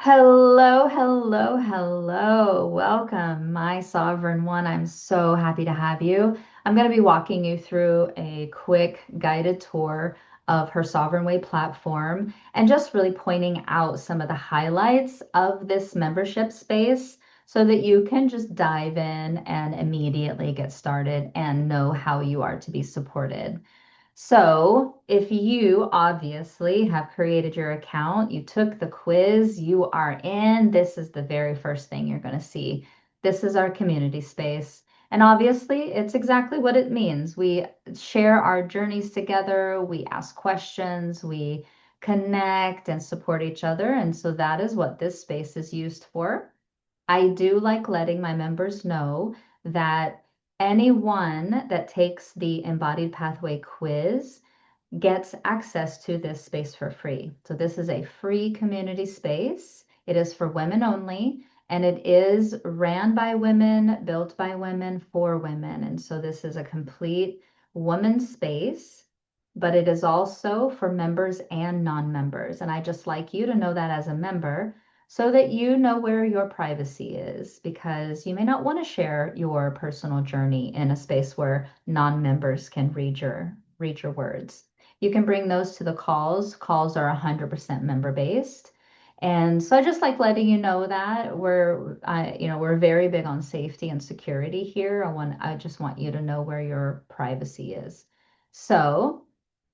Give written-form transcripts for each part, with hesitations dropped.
Hello, hello, hello. Welcome, my sovereign one. I'm so happy to have you. I'm going to be walking you through a quick guided tour of her Sovereign Way platform and just really pointing out some of the highlights of this membership space so that you can just dive in and immediately get started and know how you are to be supported. So, if you obviously have created your account, you took the quiz, you are in, this is the very first thing you're going to see. This is our community space. And obviously, it's exactly what it means. We share our journeys together, we ask questions, we connect and support each other. And so that is what this space is used for. I do like letting my members know that anyone that takes the Embodied Pathway quiz gets access to this space for free. So this is a free community space. It is for women only, and it is ran by women, built by women, for women. And so this is a complete woman space, but it is also for members and non-members. And I just like you to know that as a member so that you know where your privacy is, because you may not want to share your personal journey in a space where non-members can read your words. You can bring those to the calls. Calls are 100% member based. And so I just like letting you know that we're very big on safety and security here. I just want you to know where your privacy is. So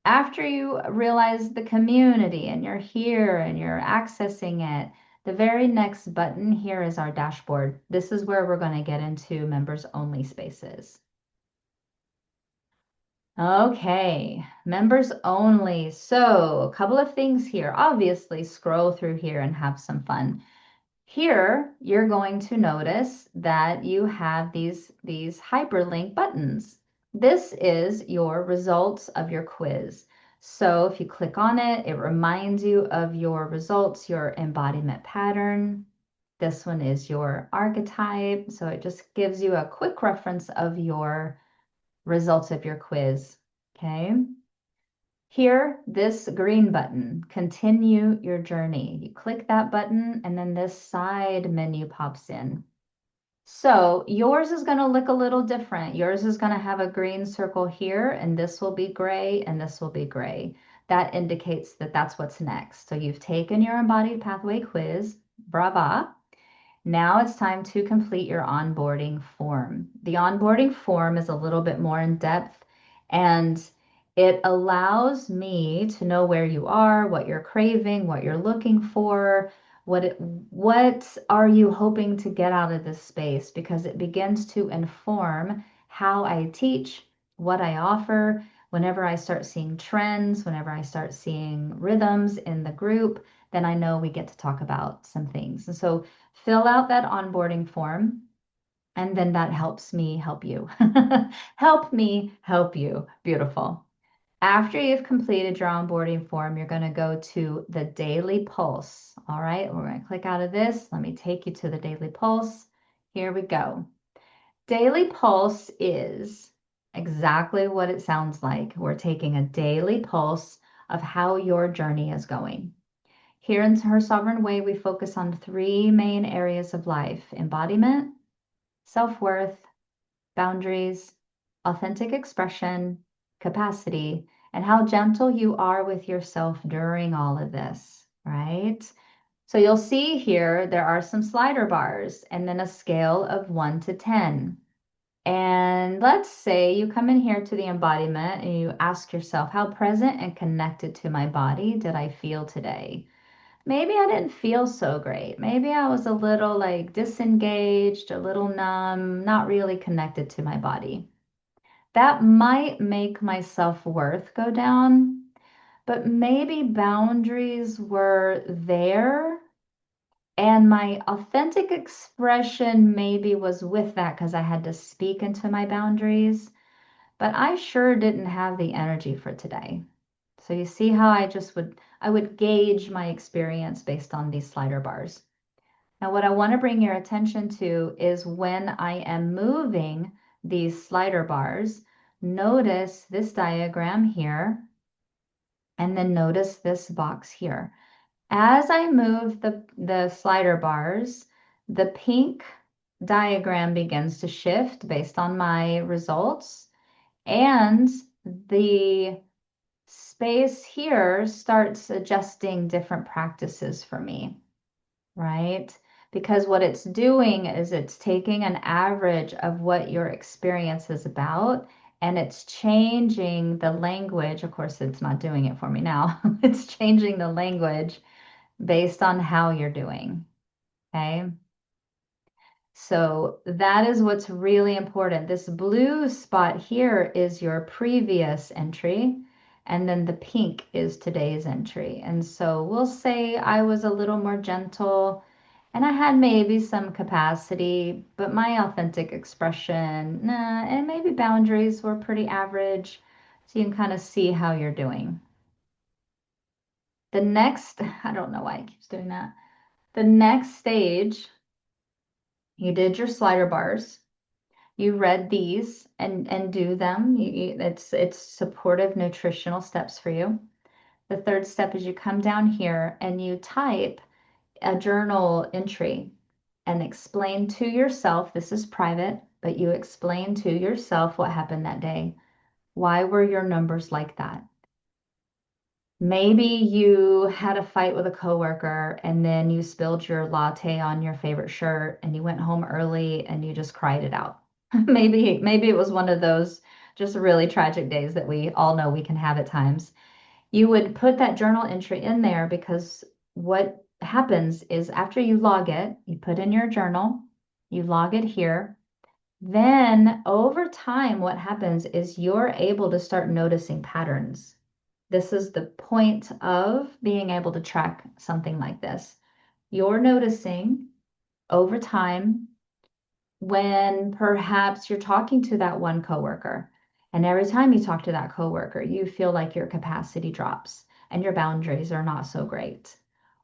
after you realize the community and you're here and you're accessing it, the very next button here is our dashboard. This is where we're going to get into members only spaces. Okay, members only. So, a couple of things here. Obviously, scroll through here and have some fun. Here, you're going to notice that you have these hyperlink buttons. This is your results of your quiz. So, if you click on it, it reminds you of your results, your embodiment pattern. This one is your archetype. So, it just gives you a quick reference of your results of your quiz. Okay. Here, this green button, continue your journey. You click that button and then this side menu pops in. So yours is going to look a little different. Yours is going to have a green circle here, and this will be gray, and this will be gray. That indicates that that's what's next. So you've taken your embodied pathway quiz, brava. Now it's time to complete your onboarding form. The onboarding form is a little bit more in depth and it allows me to know where you are, what you're craving, what you're looking for, what are you hoping to get out of this space, because it begins to inform how I teach, what I offer. Whenever I start seeing trends, whenever I start seeing rhythms in the group, then I know we get to talk about some things. And so fill out that onboarding form, and then that helps me help you. Help me help you. Beautiful. After you've completed your onboarding form, you're going to go to the daily pulse. All right, we're going to click out of this. Let me take you to the daily pulse. Here we go. Daily pulse is exactly what it sounds like. We're taking a daily pulse of how your journey is going. Here in Her Sovereign Way, we focus on three main areas of life: embodiment, self worth, boundaries, authentic expression, capacity, and how gentle you are with yourself during all of this, right? So you'll see here there are some slider bars and then a scale of 1 to 10. And let's say you come in here to the embodiment and you ask yourself, how present and connected to my body did I feel today? Maybe I didn't feel so great. Maybe I was a little like disengaged, a little numb, not really connected to my body. That might make my self-worth go down, but maybe boundaries were there and my authentic expression maybe was with that because I had to speak into my boundaries, but I sure didn't have the energy for today. So you see how I would gauge my experience based on these slider bars. Now, what I want to bring your attention to is when I am moving these slider bars, notice this diagram here, and then notice this box here. As I move the slider bars, the pink diagram begins to shift based on my results, and the space here starts adjusting different practices for me, right? Because what it's doing is it's taking an average of what your experience is about and it's changing the language. Of course, it's not doing it for me now. It's changing the language based on how you're doing. Okay. So that is what's really important. This blue spot here is your previous entry, and then the pink is today's entry. And so we'll say I was a little more gentle and I had maybe some capacity, but my authentic expression, nah, and maybe boundaries were pretty average. So you can kind of see how you're doing. The next, I don't know why it keeps doing that. The next stage, you did your slider bars. You read these and do them. It's supportive nutritional steps for you. The third step is you come down here and you type a journal entry and explain to yourself, this is private, but you explain to yourself what happened that day. Why were your numbers like that? Maybe you had a fight with a coworker and then you spilled your latte on your favorite shirt and you went home early and you just cried it out. Maybe it was one of those just really tragic days that we all know we can have at times. You would put that journal entry in there because what happens is after you log it, you put in your journal, you log it here. Then over time, what happens is you're able to start noticing patterns. This is the point of being able to track something like this. You're noticing over time when perhaps you're talking to that one coworker, and every time you talk to that coworker, you feel like your capacity drops and your boundaries are not so great.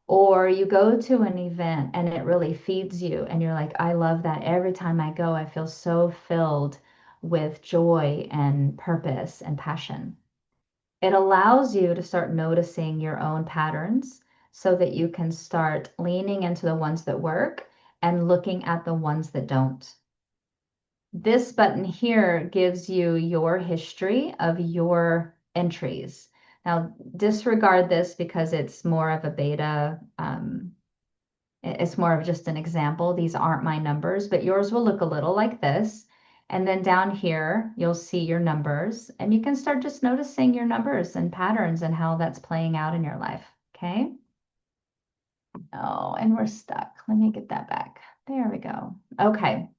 Or you go to an event and it really feeds you, and you're like, I love that. Every time I go, I feel so filled with joy and purpose and passion. It allows you to start noticing your own patterns so that you can start leaning into the ones that work and looking at the ones that don't. This button here gives you your history of your entries. Now, disregard this because it's more of a beta. It's more of just an example. These aren't my numbers, but yours will look a little like this. And then down here, you'll see your numbers, and you can start just noticing your numbers and patterns and how that's playing out in your life. Okay. Oh, and we're stuck. Let me get that back. There we go. Okay.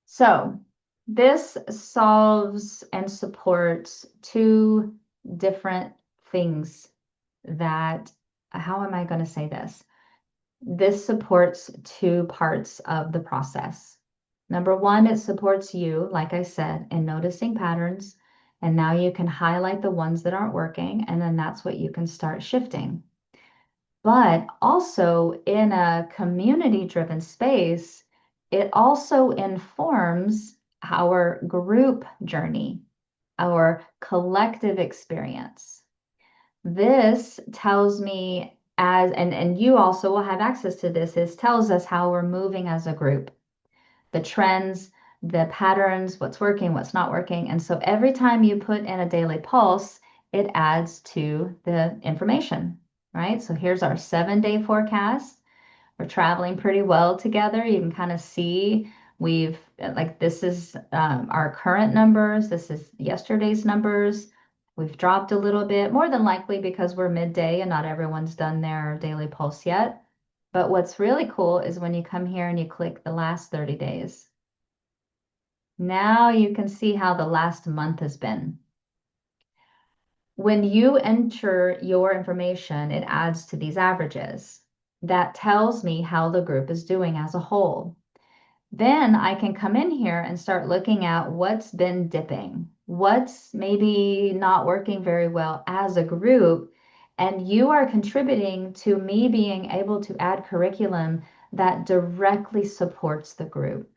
So this solves and supports two different things that, how am I going to say this? This supports two parts of the process. Number one, it supports you, like I said, in noticing patterns. And now you can highlight the ones that aren't working, and then that's what you can start shifting. But also in a community-driven space, it also informs our group journey, our collective experience. This tells me and you also will have access to this, this tells us how we're moving as a group, the trends, the patterns, what's working, what's not working. And so every time you put in a daily pulse, it adds to the information, right? So here's our 7-day forecast. We're traveling pretty well together. You can kind of see we've like this is our current numbers. This is yesterday's numbers. We've dropped a little bit, more than likely because we're midday and not everyone's done their daily pulse yet. But what's really cool is when you come here and you click the last 30 days. Now you can see how the last month has been. When you enter your information, it adds to these averages. That tells me how the group is doing as a whole. Then I can come in here and start looking at what's been dipping, what's maybe not working very well as a group. And you are contributing to me being able to add curriculum that directly supports the group.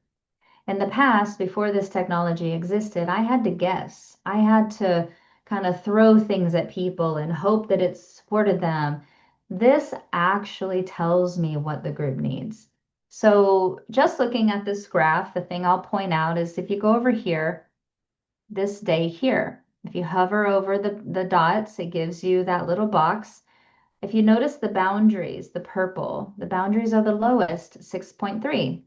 In the past, before this technology existed, I had to guess. I had to kind of throw things at people and hope that it supported them. This actually tells me what the group needs. So just looking at this graph, the thing I'll point out is if you go over here, this day here, if you hover over the dots, it gives you that little box. If you notice the boundaries, the purple, the boundaries are the lowest, 6.3.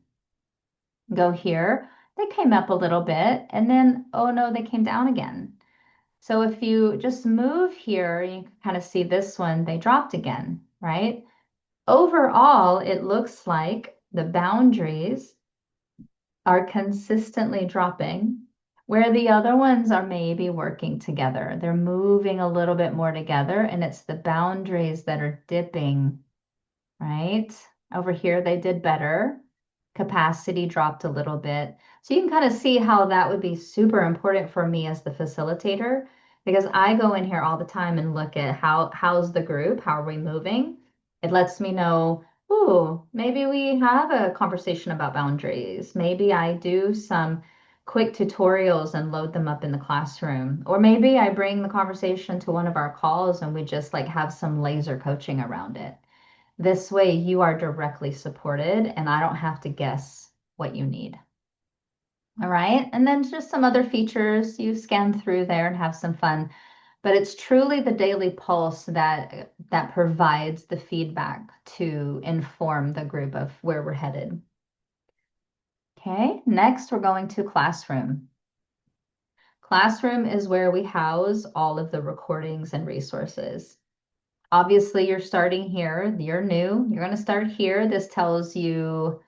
Go here, they came up a little bit, and then, oh no, they came down again. So if you just move here, you can kind of see this one, they dropped again, right? Overall, it looks like the boundaries are consistently dropping, where the other ones are maybe working together. They're moving a little bit more together, and it's the boundaries that are dipping, right? Over here, they did better. Capacity dropped a little bit. So you can kind of see how that would be super important for me as the facilitator, because I go in here all the time and look at how's the group, how are we moving? It lets me know, ooh, maybe we have a conversation about boundaries. Maybe I do some quick tutorials and load them up in the classroom. Or maybe I bring the conversation to one of our calls and we just like have some laser coaching around it. This way you are directly supported and I don't have to guess what you need. All right. And then just some other features you scan through there and have some fun. But it's truly the daily pulse that provides the feedback to inform the group of where we're headed. Okay, next we're going to classroom. Classroom is where we house all of the recordings and resources. Obviously, you're starting here. You're new. You're going to start here. This tells you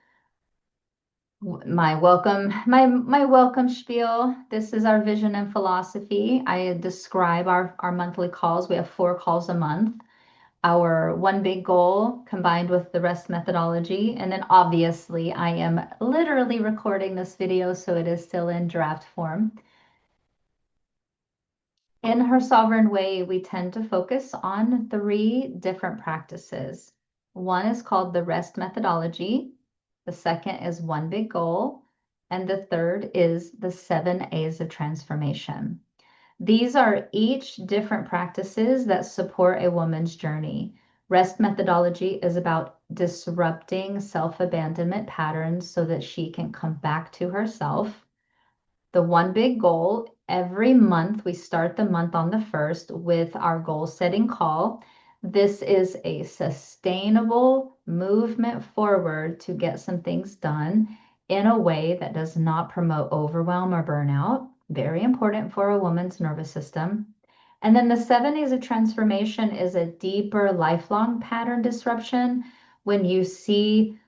my welcome spiel. This is our vision and philosophy. I describe our monthly calls. We have 4 calls a month. Our one big goal combined with the rest methodology. And then obviously I am literally recording this video, so it is still in draft form. In Her Sovereign Way, we tend to focus on 3 different practices. One is called the rest methodology. The second is one big goal. And the third is the 7 A's of transformation. These are each different practices that support a woman's journey. Rest methodology is about disrupting self-abandonment patterns so that she can come back to herself. The one big goal, every month we start the month on the 1st with our goal setting call. This is a sustainable movement forward to get some things done in a way that does not promote overwhelm or burnout. Very important for a woman's nervous system. And then the 7 A's of transformation is a deeper lifelong pattern disruption. When you see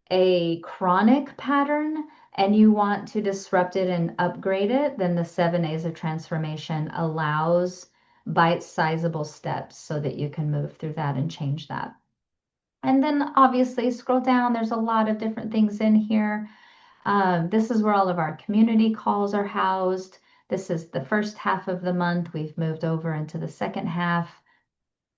a chronic pattern and you want to disrupt it and upgrade it, then the 7 A's of transformation allows bite-sizable steps so that you can move through that and change that. And then obviously scroll down, there's a lot of different things in here. This is where all of our community calls are housed. This is the first half of the month. We've moved over into the second half.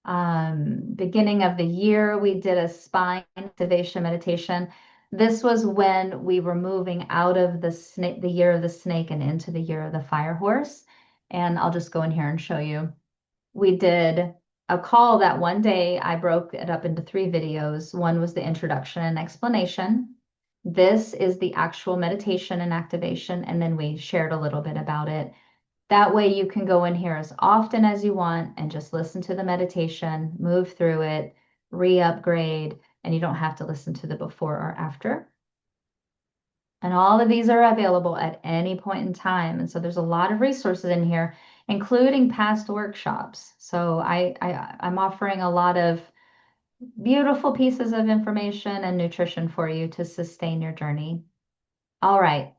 Beginning of the year, we did a spine activation meditation. This was when we were moving out of the year of the snake and into the year of the fire horse. And I'll just go in here and show you. We did a call that one day. I broke it up into 3 videos. One was the introduction and explanation. This is the actual meditation and activation, and then we shared a little bit about it. That way you can go in here as often as you want and just listen to the meditation, move through it, re-upgrade, and you don't have to listen to the before or after. And all of these are available at any point in time. And so there's a lot of resources in here, including past workshops. So I'm offering a lot of beautiful pieces of information and nutrition for you to sustain your journey. All right.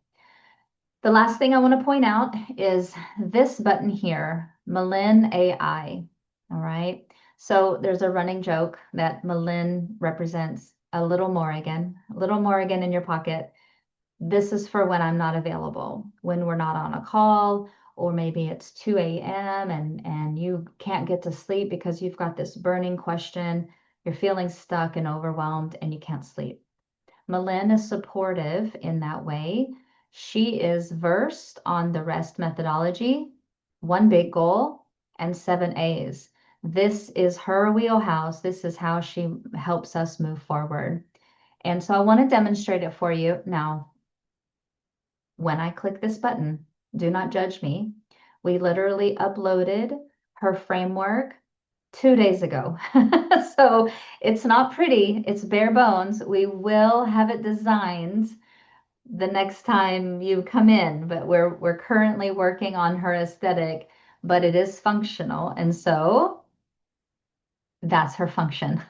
The last thing I want to point out is this button here, Malin AI. All right. So there's a running joke that Malin represents a little Morrigan in your pocket. This is for when I'm not available, when we're not on a call, or maybe it's 2 a.m. and you can't get to sleep because you've got this burning question. You're feeling stuck and overwhelmed and you can't sleep. Malin is supportive in that way. She is versed on the rest methodology, one big goal, and 7 A's. This is her wheelhouse. This is how she helps us move forward. And so I want to demonstrate it for you. Now, when I click this button, do not judge me. We literally uploaded her framework 2 days ago. So it's not pretty, it's bare bones. We will have it designed the next time you come in, but we're currently working on her aesthetic, but it is functional. And so that's her function.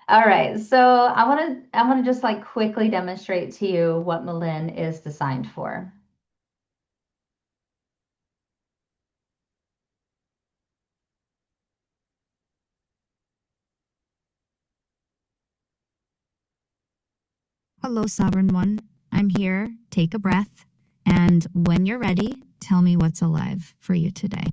All right, so I want to just like quickly demonstrate to you what Malin is designed for. Hello, Sovereign One. I'm here. Take a breath. And when you're ready, tell me what's alive for you today.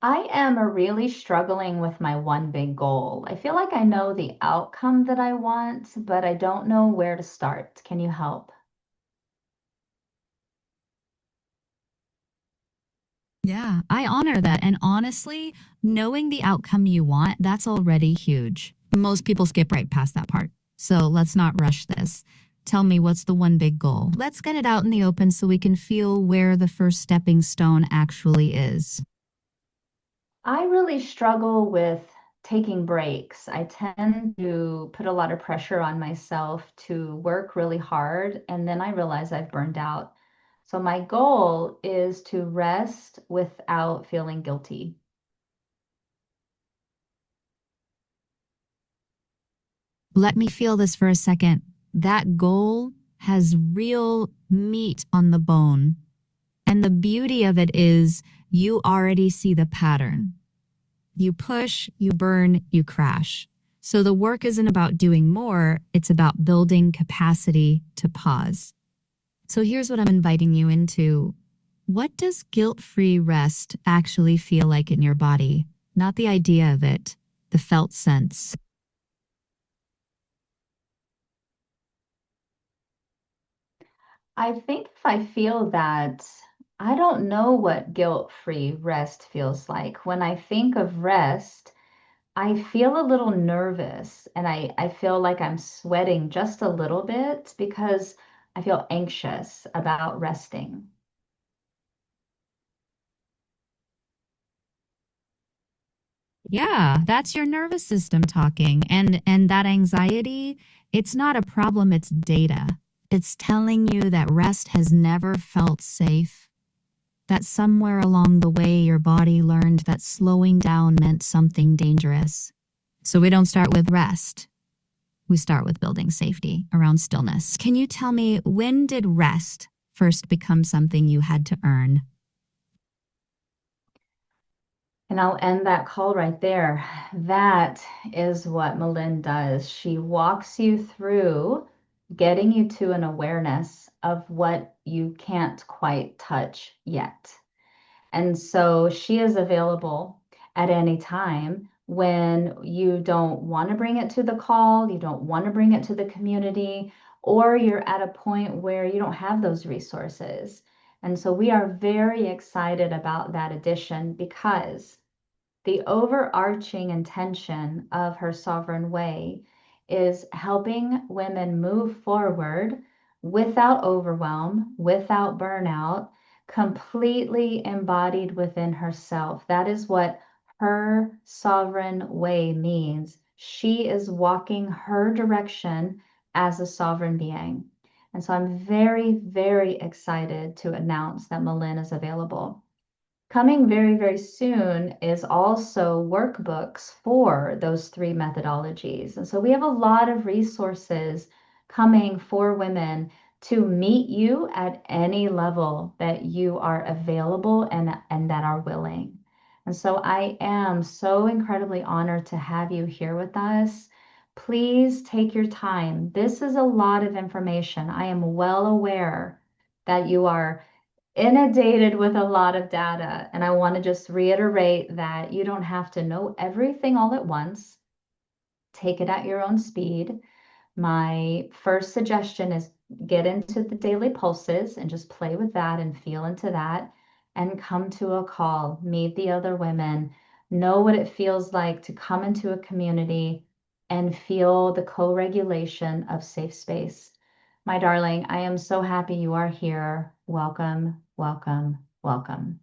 I am really struggling with my one big goal. I feel like I know the outcome that I want, but I don't know where to start. Can you help? Yeah, I honor that. And honestly, knowing the outcome you want, that's already huge. Most people skip right past that part. So let's not rush this. Tell me what's the one big goal. Let's get it out in the open so we can feel where the first stepping stone actually is. I really struggle with taking breaks. I tend to put a lot of pressure on myself to work really hard, and then I realize I've burned out. So my goal is to rest without feeling guilty. Let me feel this for a second. That goal has real meat on the bone. And the beauty of it is you already see the pattern. You push, you burn, you crash. So the work isn't about doing more, it's about building capacity to pause. So here's what I'm inviting you into. What does guilt-free rest actually feel like in your body? Not the idea of it, the felt sense. I think if I feel that, I don't know what guilt-free rest feels like. When I think of rest, I feel a little nervous and I feel like I'm sweating just a little bit because I feel anxious about resting. Yeah, that's your nervous system talking. And that anxiety, it's not a problem, it's data. It's telling you that rest has never felt safe, that somewhere along the way your body learned that slowing down meant something dangerous. So we don't start with rest. We start with building safety around stillness. Can you tell me, when did rest first become something you had to earn? And I'll end that call right there. That is what Malin does. She walks you through getting you to an awareness of what you can't quite touch yet. And so she is available at any time when you don't want to bring it to the call, you don't want to bring it to the community, or you're at a point where you don't have those resources. And so we are very excited about that addition because the overarching intention of her sovereign way is helping women move forward without overwhelm, without burnout, completely embodied within herself. That is what her sovereign way means. She is walking her direction as a sovereign being. And so I'm very, very excited to announce that Malin is available. Coming very, very soon is also workbooks for those three methodologies. And so we have a lot of resources coming for women to meet you at any level that you are available and that are willing. And so I am so incredibly honored to have you here with us. Please take your time. This is a lot of information. I am well aware that you are inundated with a lot of data. And I want to just reiterate that you don't have to know everything all at once. Take it at your own speed. My first suggestion is get into the daily pulses and just play with that and feel into that. and come to a call, meet the other women, know what it feels like to come into a community and feel the co-regulation of safe space. My darling, I am so happy you are here. Welcome, welcome, welcome.